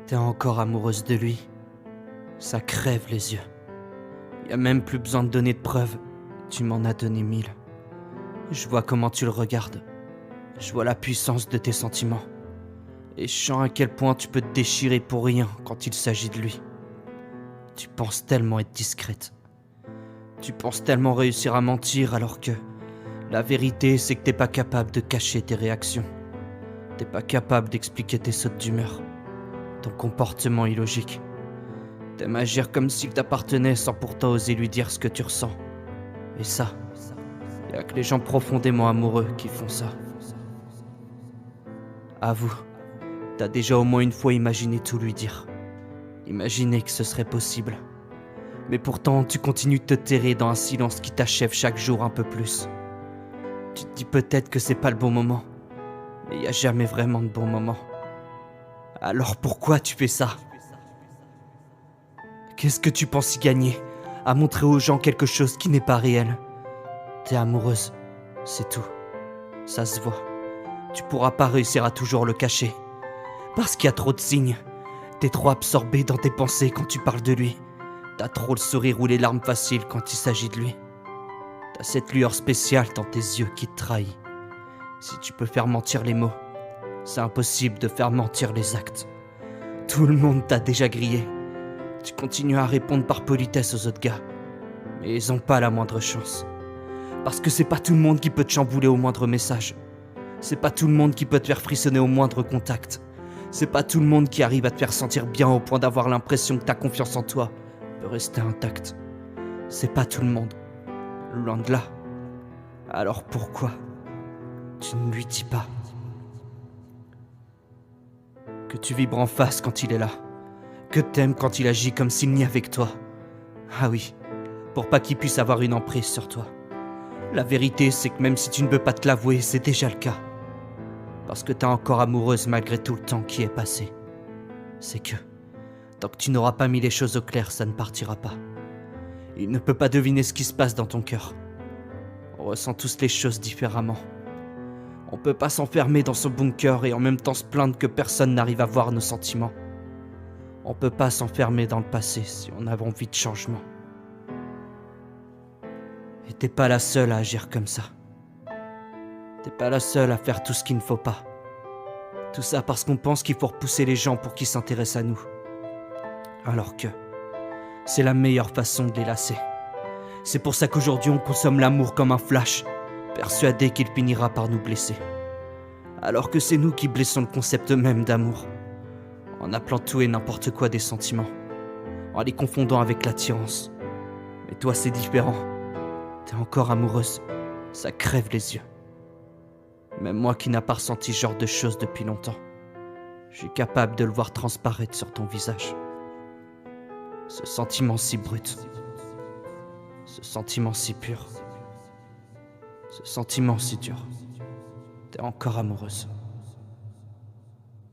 T'es encore amoureuse de lui. Ça crève les yeux. Y a même plus besoin de donner de preuves. Tu m'en as donné 1000. Je vois comment tu le regardes. Je vois la puissance de tes sentiments. Et je sens à quel point tu peux te déchirer pour rien quand il s'agit de lui. Tu penses tellement être discrète. Tu penses tellement réussir à mentir alors que la vérité c'est que t'es pas capable de cacher tes réactions. T'es pas capable d'expliquer tes sautes d'humeur. Ton comportement illogique. T'aimes agir comme s'il t'appartenait sans pourtant oser lui dire ce que tu ressens. Et ça, y a que les gens profondément amoureux qui font ça. Avoue, t'as déjà au moins une fois imaginé tout lui dire. Imaginé que ce serait possible. Mais pourtant, tu continues de te terrer dans un silence qui t'achève chaque jour un peu plus. Tu te dis peut-être que c'est pas le bon moment. Mais y a jamais vraiment de bon moment. Alors pourquoi tu fais ça? Qu'est-ce que tu penses y gagner à montrer aux gens quelque chose qui n'est pas réel? T'es amoureuse, c'est tout. Ça se voit. Tu pourras pas réussir à toujours le cacher. Parce qu'il y a trop de signes. T'es trop absorbé dans tes pensées quand tu parles de lui. T'as trop le sourire ou les larmes faciles quand il s'agit de lui. T'as cette lueur spéciale dans tes yeux qui te trahit. Si tu peux faire mentir les mots, c'est impossible de faire mentir les actes. Tout le monde t'a déjà grillé. Tu continues à répondre par politesse aux autres gars. Mais ils ont pas la moindre chance. Parce que c'est pas tout le monde qui peut te chambouler au moindre message. C'est pas tout le monde qui peut te faire frissonner au moindre contact. C'est pas tout le monde qui arrive à te faire sentir bien au point d'avoir l'impression que ta confiance en toi peut rester intacte. C'est pas tout le monde. Loin de là. Alors pourquoi tu ne lui dis pas que tu vibres en face quand il est là, que t'aimes quand il agit comme s'il n'y avait que toi? Ah oui, pour pas qu'il puisse avoir une emprise sur toi. La vérité, c'est que même si tu ne veux pas te l'avouer, c'est déjà le cas. Parce que t'es encore amoureuse malgré tout le temps qui est passé. C'est que, tant que tu n'auras pas mis les choses au clair, ça ne partira pas. Il ne peut pas deviner ce qui se passe dans ton cœur. On ressent tous les choses différemment. On peut pas s'enfermer dans son bunker et en même temps se plaindre que personne n'arrive à voir nos sentiments. On peut pas s'enfermer dans le passé si on a envie de changement. Et t'es pas la seule à agir comme ça. T'es pas la seule à faire tout ce qu'il ne faut pas. Tout ça parce qu'on pense qu'il faut repousser les gens pour qu'ils s'intéressent à nous. Alors que c'est la meilleure façon de les lasser. C'est pour ça qu'aujourd'hui on consomme l'amour comme un flash, persuadé qu'il finira par nous blesser. Alors que c'est nous qui blessons le concept même d'amour, en appelant tout et n'importe quoi des sentiments, en les confondant avec l'attirance. Mais toi c'est différent. T'es encore amoureuse, ça crève les yeux. Même moi qui n'ai pas ressenti ce genre de choses depuis longtemps, je suis capable de le voir transparaître sur ton visage. Ce sentiment si brut, ce sentiment si pur, ce sentiment si dur. T'es encore amoureuse.